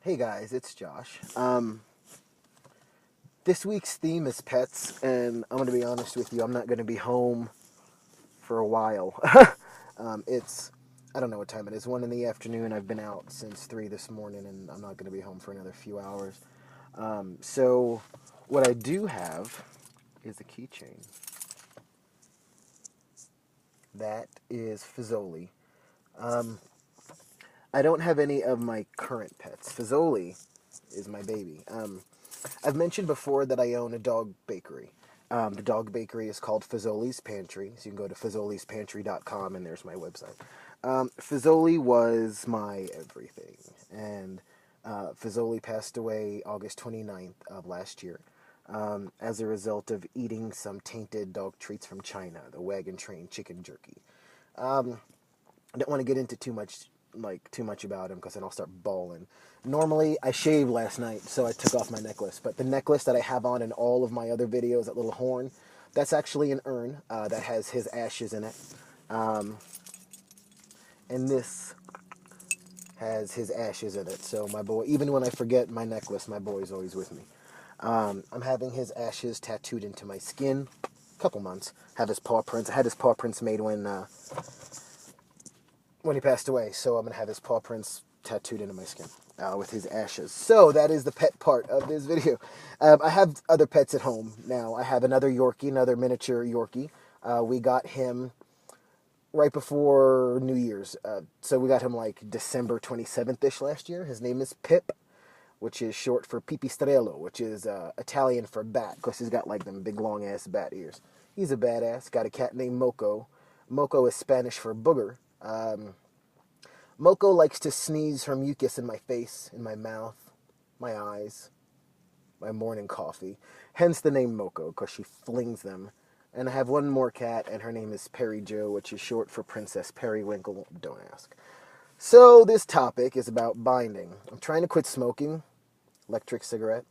Hey guys, it's Josh. This week's theme is pets, and I'm going to be honest with you, I'm not going to be home for a while. I don't know what time it is, 1 in the afternoon. I've been out since 3 this morning, and I'm not going to be home for another few hours. So, what I do have is a keychain. That is Fazoli. I don't have any of my current pets. Fazoli is my baby. I've mentioned before that I own a dog bakery. The dog bakery is called Fazoli's Pantry, so you can go to fazolispantry.com and there's my website. Fazoli was my everything, and Fazoli passed away August 29th of last year as a result of eating some tainted dog treats from China, the wagon train chicken jerky. I don't want to get into too much about him because then I'll start bawling. Normally, I shaved last night, so I took off my necklace. But the necklace that I have on in all of my other videos, that little horn, that's actually an urn that has his ashes in it. And this has his ashes in it. So my boy, even when I forget my necklace, my boy's always with me. I'm having his ashes tattooed into my skin. A couple months. Have his paw prints. I had his paw prints made when he passed away, so I'm going to have his paw prints tattooed into my skin with his ashes. So that is the pet part of this video. I have other pets at home now. I have another Yorkie, another miniature Yorkie. We got him right before New Year's. So we got him like December 27th-ish last year. His name is Pip, which is short for Pipistrello, which is Italian for bat, because he's got like them big long-ass bat ears. He's a badass. Got a cat named Moco. Moco is Spanish for booger. Moco likes to sneeze her mucus in my face, in my mouth, my eyes, my morning coffee. Hence the name Moco, because she flings them. And I have one more cat, and her name is Perry Joe, which is short for Princess Periwinkle. Don't ask. So this topic is about binding. I'm trying to quit smoking, electric cigarette.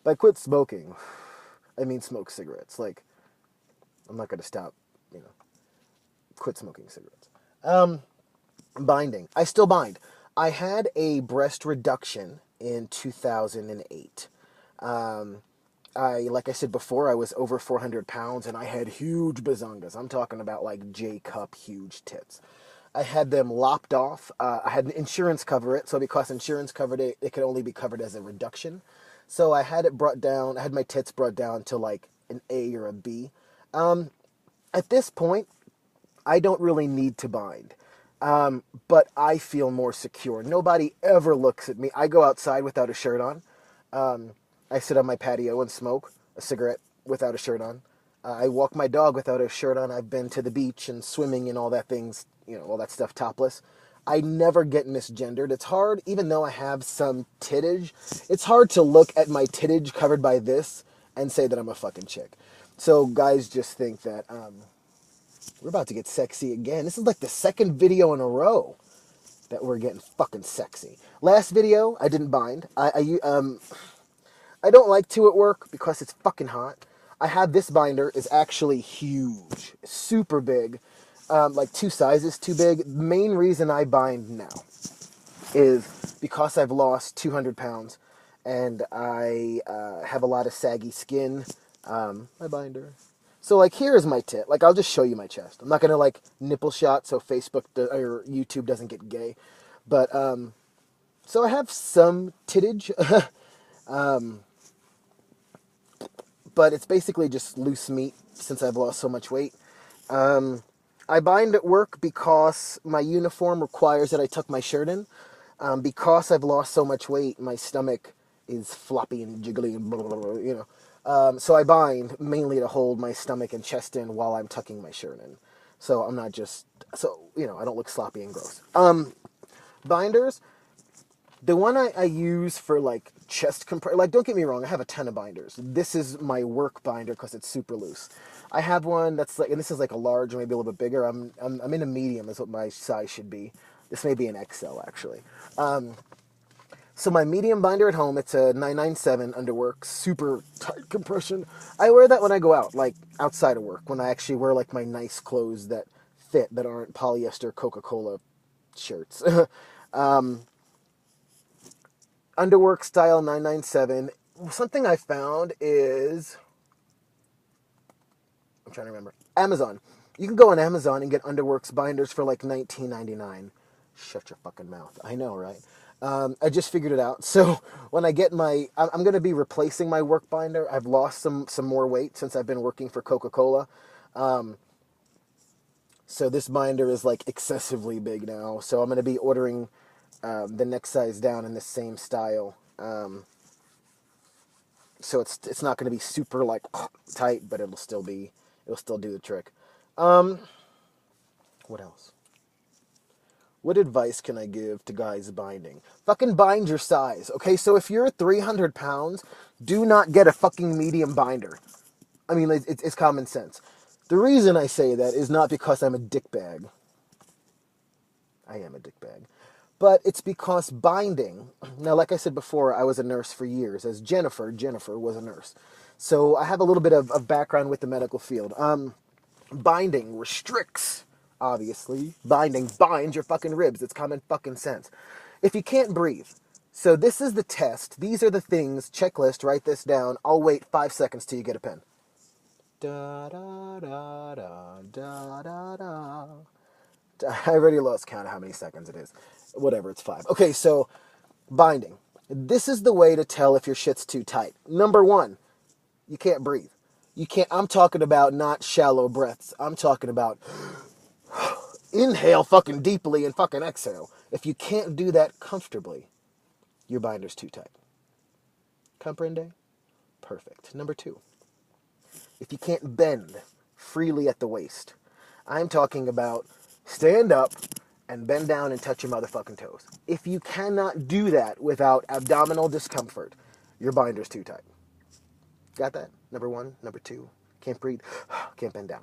By quit smoking, I mean smoke cigarettes. Like, I'm not going to stop, quit smoking cigarettes. Binding. I still bind. I had a breast reduction in 2008. Like I said before, I was over 400 pounds, and I had huge bazongas. I'm talking about like J-cup huge tits. I had them lopped off. I had insurance cover it, so because insurance covered it, it could only be covered as a reduction. So I had it brought down. I had my tits brought down to like an A or a B. At this point, I don't really need to bind, but I feel more secure. Nobody ever looks at me. I go outside without a shirt on. I sit on my patio and smoke a cigarette without a shirt on. I walk my dog without a shirt on. I've been to the beach and swimming and all that things, all that stuff topless. I never get misgendered. It's hard, even though I have some tittage, it's hard to look at my tittage covered by this and say that I'm a fucking chick. So guys just think that, we're about to get sexy again. This is like the second video in a row that we're getting fucking sexy. Last video, I didn't bind. I don't like to at work because it's fucking hot. I have this binder. It's actually huge. Super big. Like 2 sizes too big. The main reason I bind now is because I've lost 200 pounds and I have a lot of saggy skin. My binder. So, like, here's my tit. Like, I'll just show you my chest. I'm not going to, like, nipple shot so Facebook or YouTube doesn't get gay. But, so I have some tittage. But it's basically just loose meat since I've lost so much weight. I bind at work because my uniform requires that I tuck my shirt in. Because I've lost so much weight, my stomach is floppy and jiggly and blah, blah, blah, so I bind mainly to hold my stomach and chest in while I'm tucking my shirt in. So I'm not just, I don't look sloppy and gross. Binders, the one I use for like chest compression, like don't get me wrong, I have a ton of binders. This is my work binder because it's super loose. I have one that's like, and this is like a large or maybe a little bit bigger. I'm in a medium is what my size should be. This may be an XL actually. So my medium binder at home, it's a 997 underwork, super tight compression. I wear that when I go out, like outside of work, when I actually wear like my nice clothes that fit, that aren't polyester Coca-Cola shirts. Underwork Style 997. Something I found is, I'm trying to remember, Amazon. You can go on Amazon and get Underworks binders for like $19.99. Shut your fucking mouth. I know, right? I just figured it out. So when I get I'm going to be replacing my work binder. I've lost some more weight since I've been working for Coca-Cola. So this binder is like excessively big now. So I'm going to be ordering the next size down in the same style. So it's not going to be super like tight, but it'll still do the trick. What else? What advice can I give to guys binding? Fucking bind your size, okay? So if you're 300 pounds, do not get a fucking medium binder. I mean, it's common sense. The reason I say that is not because I'm a dickbag. I am a dickbag. But it's because binding, now like I said before, I was a nurse for years, as Jennifer was a nurse. So I have a little bit of background with the medical field. Binding restricts, obviously. Binding binds your fucking ribs. It's common fucking sense. If you can't breathe, so this is the test. These are the things, checklist, write this down. I'll wait 5 seconds till you get a pen. Da da da da da da da. I already lost count of how many seconds it is. Whatever, it's 5. Okay, so binding. This is the way to tell if your shit's too tight. Number 1, you can't breathe. You can't. I'm talking about not shallow breaths. I'm talking about inhale fucking deeply and fucking exhale. If you can't do that comfortably, your binder's too tight. Comprende? Perfect. Number 2, if you can't bend freely at the waist, I'm talking about stand up and bend down and touch your motherfucking toes. If you cannot do that without abdominal discomfort, your binder's too tight. Got that? Number 1. Number 2, can't breathe, can't bend down.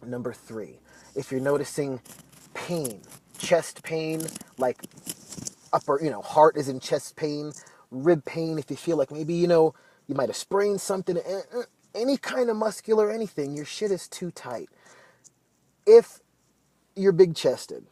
Number 3, if you're noticing pain, chest pain, like upper, heart is in chest pain, rib pain, if you feel like maybe, you might have sprained something, any kind of muscular anything, your shit is too tight. If you're big-chested,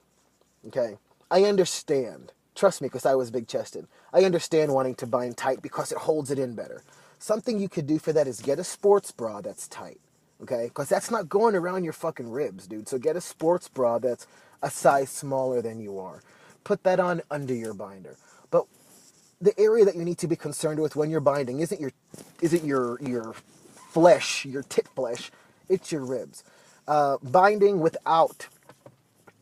okay, I understand. Trust me, because I was big-chested. I understand wanting to bind tight because it holds it in better. Something you could do for that is get a sports bra that's tight, okay? Because that's not going around your fucking ribs, dude. So get a sports bra that's a size smaller than you are. Put that on under your binder. But the area that you need to be concerned with when you're binding isn't your flesh, your tit flesh. It's your ribs. Binding without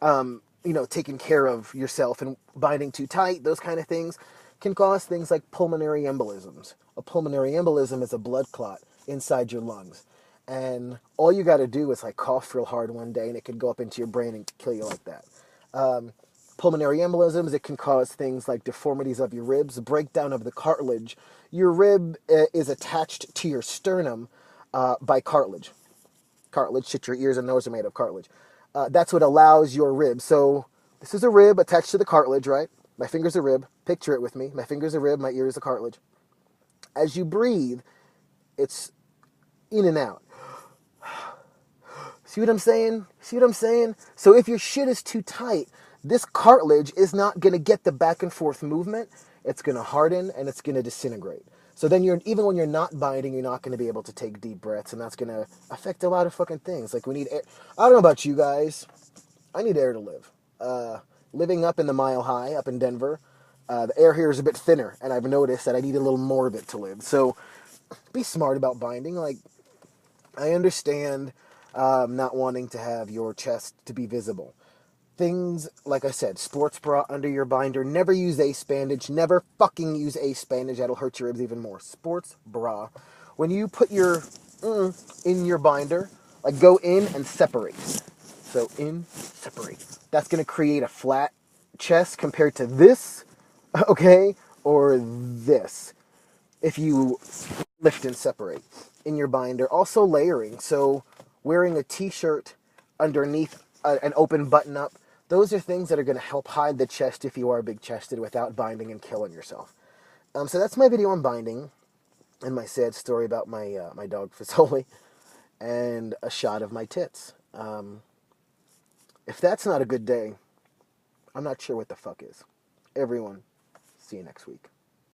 taking care of yourself and binding too tight, those kind of things, can cause things like pulmonary embolisms. A pulmonary embolism is a blood clot inside your lungs. And all you got to do is like cough real hard one day and it can go up into your brain and kill you like that. Pulmonary embolisms, it can cause things like deformities of your ribs, breakdown of the cartilage. Your rib is attached to your sternum by cartilage. Cartilage, shit, your ears and nose are made of cartilage. That's what allows your rib. So this is a rib attached to the cartilage, right? My finger's a rib. Picture it with me. My finger's a rib. My ear is a cartilage. As you breathe, it's in and out. See what I'm saying? See what I'm saying? So if your shit is too tight, this cartilage is not going to get the back and forth movement. It's going to harden and it's going to disintegrate. So then even when you're not binding, you're not going to be able to take deep breaths, and that's going to affect a lot of fucking things. Like we need air. I don't know about you guys. I need air to live. Living up in the Mile High, up in Denver, the air here is a bit thinner, and I've noticed that I need a little more of it to live. So be smart about binding. Like, I understand not wanting to have your chest to be visible. Things, like I said, sports bra under your binder. Never use ace bandage. Never fucking use ace bandage. That'll hurt your ribs even more. Sports bra. When you put your in your binder, like go in and separate. So in, separate. That's going to create a flat chest compared to this, okay, or this. If you lift and separate in your binder. Also layering. So wearing a t-shirt underneath an open button up. Those are things that are going to help hide the chest if you are big-chested without binding and killing yourself. So that's my video on binding and my sad story about my dog Fazoli and a shot of my tits. If that's not a good day, I'm not sure what the fuck is. Everyone, see you next week.